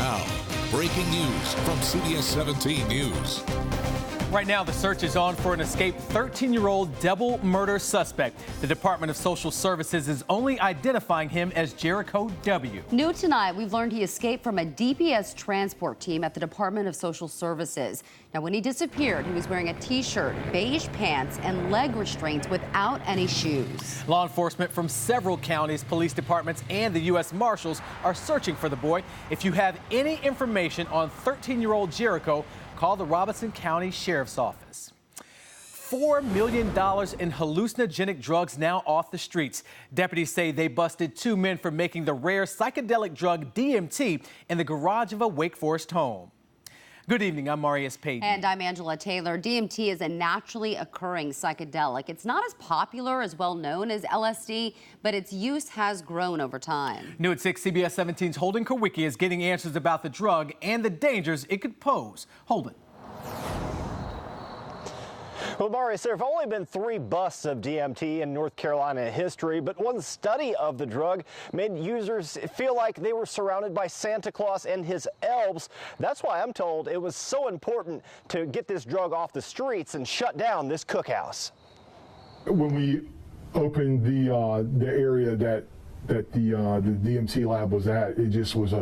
Now, breaking news from CBS 17 News. Right now, the search is on for an escaped 13-year-old double murder suspect. The Department of Social Services is only identifying him as Jericho W. New tonight, we've learned he escaped from a DPS transport team at the Department of Social Services. Now, when he disappeared, he was wearing a T-shirt, beige pants, and leg restraints without any shoes. Law enforcement from several counties, police departments, and the U.S. Marshals are searching for the boy. If you have any information on 13-year-old Jericho, call the Robeson County Sheriff's Office. $4 million in hallucinogenic drugs now off the streets. Deputies say they busted 2 men for making the rare psychedelic drug DMT in the garage of a Wake Forest home. Good evening, I'm Marius Payton. And I'm Angela Taylor. DMT is a naturally occurring psychedelic. It's not as popular as well known as LSD, but its use has grown over time. New at 6, CBS 17's Holden Kowicki is getting answers about the drug and the dangers it could pose. Holden. Well, Marius, there have only been 3 busts of DMT in North Carolina history, but one study of the drug made users feel like they were surrounded by Santa Claus and his elves. That's why I'm told it was so important to get this drug off the streets and shut down this cookhouse. When we opened the area that the DMT lab was at, it just was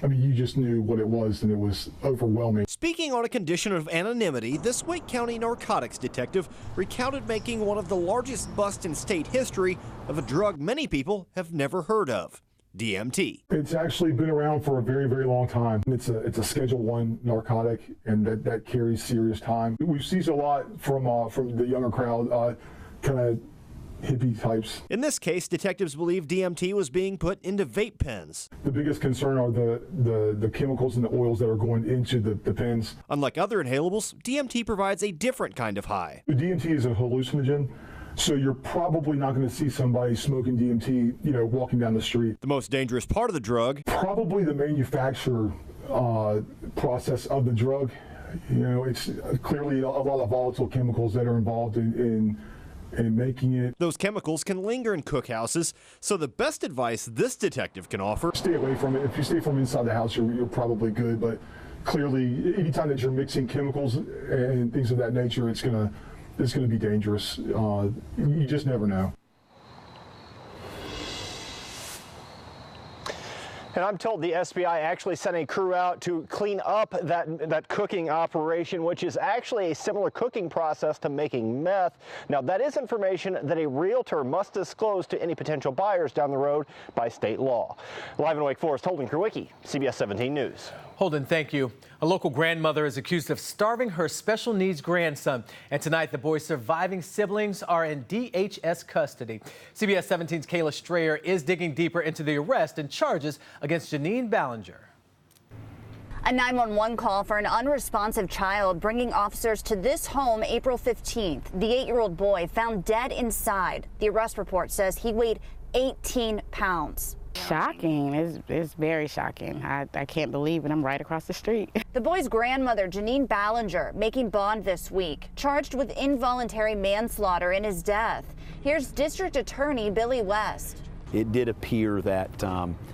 you just knew what it was, and it was overwhelming. Speaking on a condition of anonymity, this Wake County narcotics detective recounted making one of the largest busts in state history of a drug many people have never heard of, DMT. It's actually been around for a very, very long time. It's a Schedule I narcotic, and that carries serious time. We've seen a lot from the younger crowd, kind of hippie types. In this case, detectives believe DMT was being put into vape pens. The biggest concern are the chemicals and the oils that are going into the pens. Unlike other inhalables, DMT provides a different kind of high. The DMT is a hallucinogen, so you're probably not going to see somebody smoking DMT, walking down the street. The most dangerous part of the drug? Probably the manufacture process of the drug. It's clearly a lot of volatile chemicals that are involved in making it. Those chemicals can linger in cookhouses, so the best advice this detective can offer: stay away from it. If you stay from inside the house, you're probably good, but clearly anytime that you're mixing chemicals and things of that nature, it's gonna be dangerous. You just never know. And I'm told the SBI actually sent a crew out to clean up that cooking operation, which is actually a similar cooking process to making meth. Now, that is information that a realtor must disclose to any potential buyers down the road by state law. Live in Wake Forest, Holden Kowicki, CBS 17 News. Holden, thank you. A local grandmother is accused of starving her special needs grandson. And tonight, the boy's surviving siblings are in DHS custody. CBS 17's Kayla Strayer is digging deeper into the arrest and charges against Janine Ballinger. A 911 call for an unresponsive child bringing officers to this home April 15th. The 8-year-old boy found dead inside. The arrest report says he weighed 18 pounds. Shocking. It's very shocking. I can't believe it. I'm right across the street. The boy's grandmother, Janine Ballinger, making bond this week, charged with involuntary manslaughter in his death. Here's District Attorney Billy West. It did appear that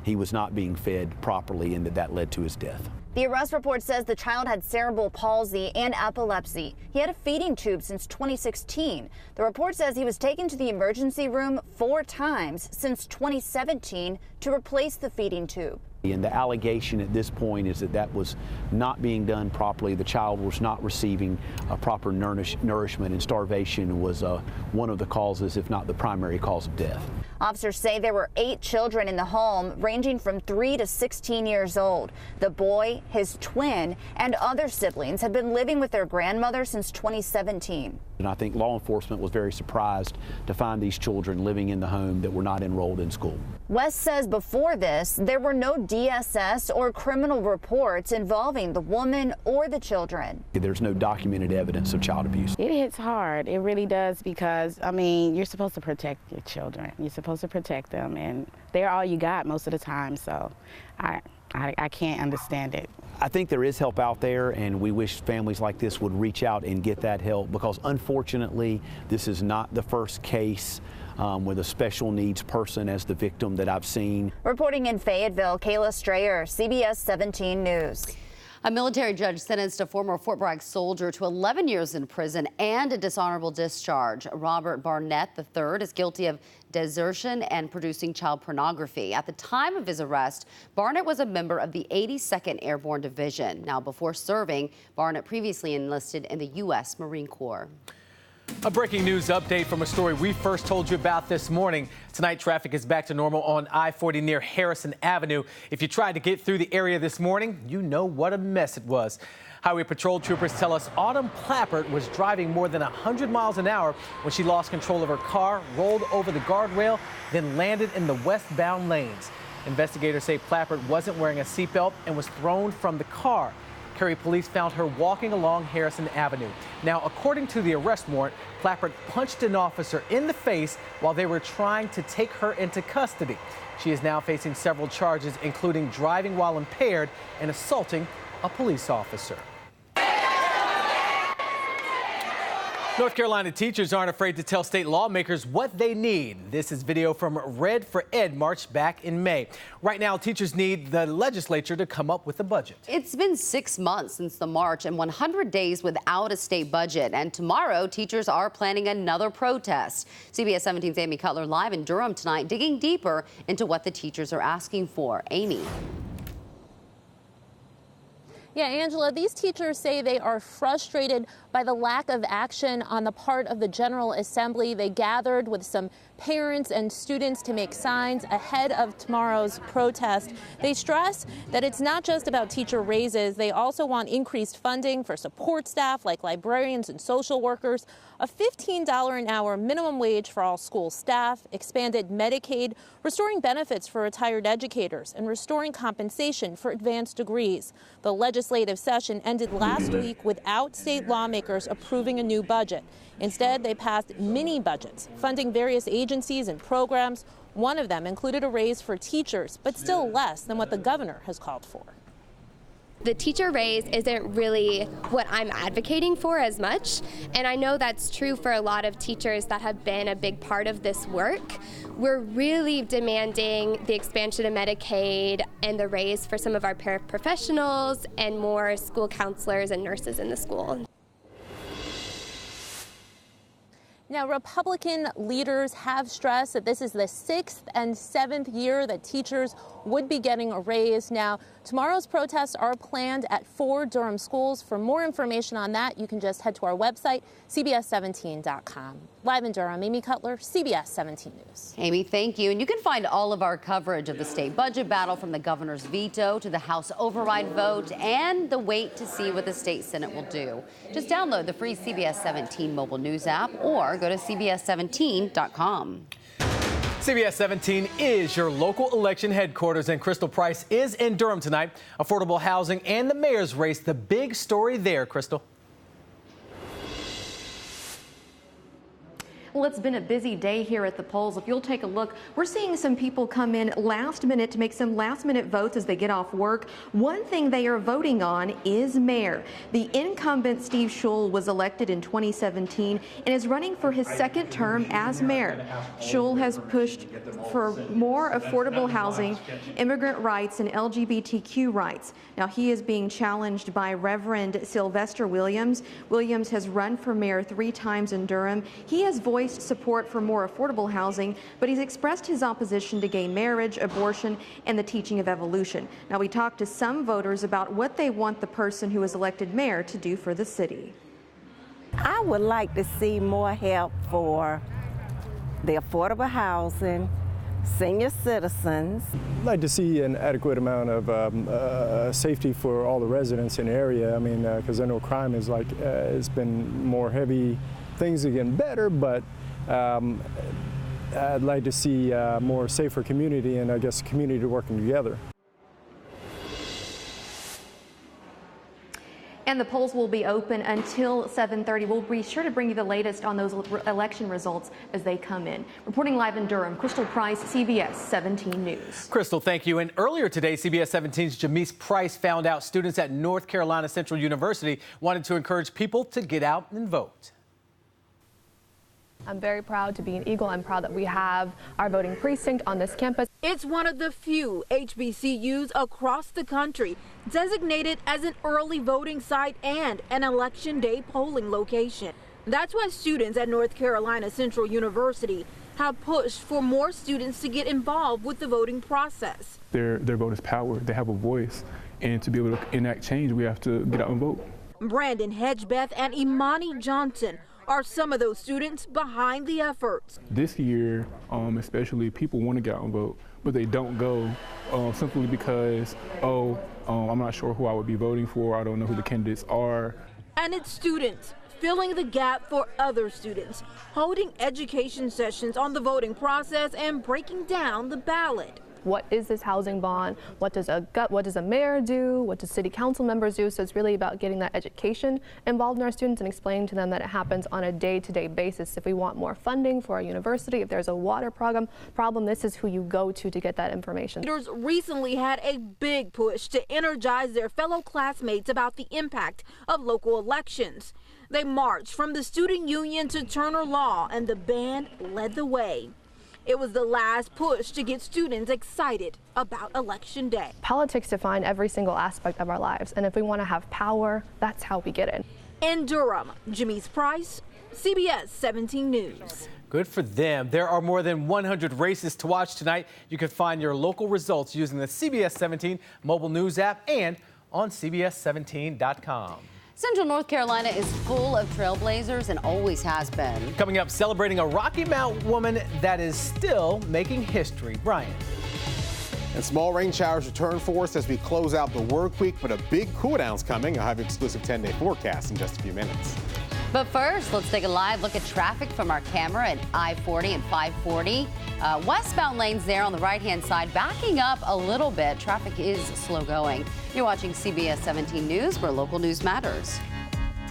he was not being fed properly and that led to his death. The arrest report says the child had cerebral palsy and epilepsy. He had a feeding tube since 2016. The report says he was taken to the emergency room 4 times since 2017 to replace the feeding tube. And the allegation at this point is that was not being done properly. The child was not receiving proper nourishment, and starvation was one of the causes, if not the primary cause of death. Officers say there were 8 children in the home, ranging from 3 to 16 years old. The boy, his twin, and other siblings had been living with their grandmother since 2017. And I think law enforcement was very surprised to find these children living in the home that were not enrolled in school. West says before this, there were no DSS or criminal reports involving the woman or the children. There's no documented evidence of child abuse. It hits hard. It really does, because, you're supposed to protect your children. You're supposed to protect them, and they're all you got most of the time, so I can't understand it. I think there is help out there, and we wish families like this would reach out and get that help, because unfortunately, this is not the first case with a special needs person as the victim that I've seen. Reporting in Fayetteville, Kayla Strayer, CBS 17 News. A military judge sentenced a former Fort Bragg soldier to 11 years in prison and a dishonorable discharge. Robert Barnett III is guilty of desertion and producing child pornography. At the time of his arrest, Barnett was a member of the 82nd Airborne Division. Now, before serving, Barnett previously enlisted in the U.S. Marine Corps. A breaking news update from a story we first told you about this morning. Tonight, traffic is back to normal on I-40 near Harrison Avenue. If you tried to get through the area this morning, you know what a mess it was. Highway Patrol troopers tell us Autumn Plappert was driving more than 100 miles an hour when she lost control of her car, rolled over the guardrail, then landed in the westbound lanes. Investigators say Plappert wasn't wearing a seatbelt and was thrown from the car. Cary police found her walking along Harrison Avenue. Now, according to the arrest warrant, Plappert punched an officer in the face while they were trying to take her into custody. She is now facing several charges, including driving while impaired and assaulting a police officer. North Carolina teachers aren't afraid to tell state lawmakers what they need. This is video from Red for Ed March back in May. Right now, teachers need the legislature to come up with a budget. It's been 6 months since the march and 100 days without a state budget. And tomorrow, teachers are planning another protest. CBS 17's Amy Cutler live in Durham tonight, digging deeper into what the teachers are asking for. Amy. Yeah, Angela, these teachers say they are frustrated by the lack of action on the part of the General Assembly. They gathered with some parents and students to make signs ahead of tomorrow's protest. They stress that it's not just about teacher raises. They also want increased funding for support staff like librarians and social workers, a $15 an hour minimum wage for all school staff, expanded Medicaid, restoring benefits for retired educators, and restoring compensation for advanced degrees. The legislative session ended last week without state lawmakers approving a new budget. Instead, they passed mini budgets, funding various agencies and programs. One of them included a raise for teachers, but still less than what the governor has called for. The teacher raise isn't really what I'm advocating for as much, and I know that's true for a lot of teachers that have been a big part of this work. We're really demanding the expansion of Medicaid and the raise for some of our paraprofessionals and more school counselors and nurses in the school. Now, Republican leaders have stressed that this is the 6th and 7th year that teachers would be getting a raise. Now, tomorrow's protests are planned at 4 Durham schools. For more information on that, you can just head to our website, cbs17.com. Live in Durham, Amy Cutler, CBS 17 News. Amy, thank you. And you can find all of our coverage of the state budget battle, from the governor's veto to the House override vote and the wait to see what the state Senate will do. Just download the free CBS 17 mobile news app or go to cbs17.com. CBS 17 is your local election headquarters, and Crystal Price is in Durham tonight. Affordable housing and the mayor's race, the big story there, Crystal. Well, it's been a busy day here at the polls. If you'll take a look, we're seeing some people come in last minute to make some last minute votes as they get off work. One thing they are voting on is mayor. The incumbent Steve Schul was elected in 2017 and is running for his second term as mayor. Schul has pushed for more affordable housing, immigrant rights, and LGBTQ rights. Now, he is being challenged by Reverend Sylvester Williams. Williams has run for mayor 3 times in Durham. He has voiced support for more affordable housing, but he's expressed his opposition to gay marriage, abortion, and the teaching of evolution. Now, we talked to some voters about what they want the person who is elected mayor to do for the city. I would like to see more help for the affordable housing, senior citizens. I'd like to see an adequate amount of safety for all the residents in the area. I mean, because I know crime is it's been more heavy. Things are getting better, but I'd like to see more safer community, and I guess community working together. And the polls will be open until 7:30. We'll be sure to bring you the latest on those election results as they come in. Reporting live in Durham, Crystal Price, CBS 17 News. Crystal, thank you. And earlier today, CBS 17's Jamise Price found out students at North Carolina Central University wanted to encourage people to get out and vote. I'm very proud to be an Eagle. I'm proud that we have our voting precinct on this campus. It's one of the few HBCUs across the country designated as an early voting site and an election day polling location. That's why students at North Carolina Central University have pushed for more students to get involved with the voting process. Their vote is power. They have a voice. And to be able to enact change, we have to get out and vote. Brandon Hedgebeth and Imani Johnson are some of those students behind the efforts. This year, especially, people want to get out and vote, but they don't go simply because, I'm not sure who I would be voting for. I don't know who the candidates are. And it's students filling the gap for other students, holding education sessions on the voting process and breaking down the ballot. What is this housing bond? What does a mayor do? What do city council members do? So it's really about getting that education involved in our students and explaining to them that it happens on a day-to-day basis. If we want more funding for our university, if there's a water problem, this is who you go to get that information. Leaders recently had a big push to energize their fellow classmates about the impact of local elections. They marched from the student union to Turner Law, and the band led the way. It was the last push to get students excited about Election Day. Politics define every single aspect of our lives, and if we want to have power, that's how we get it. In Durham, Janice Price, CBS 17 News. Good for them. There are more than 100 races to watch tonight. You can find your local results using the CBS 17 mobile news app and on CBS17.com. Central North Carolina is full of trailblazers and always has been. Coming up, celebrating a Rocky Mountain woman that is still making history. Brian. And small rain showers return for us as we close out the work week, but a big cool down's coming. I'll have an exclusive 10-day forecast in just a few minutes. But first, let's take a live look at traffic from our camera at I-40 and 540. Westbound lanes there on the right-hand side backing up a little bit. Traffic is slow going. You're watching CBS 17 News, where local news matters.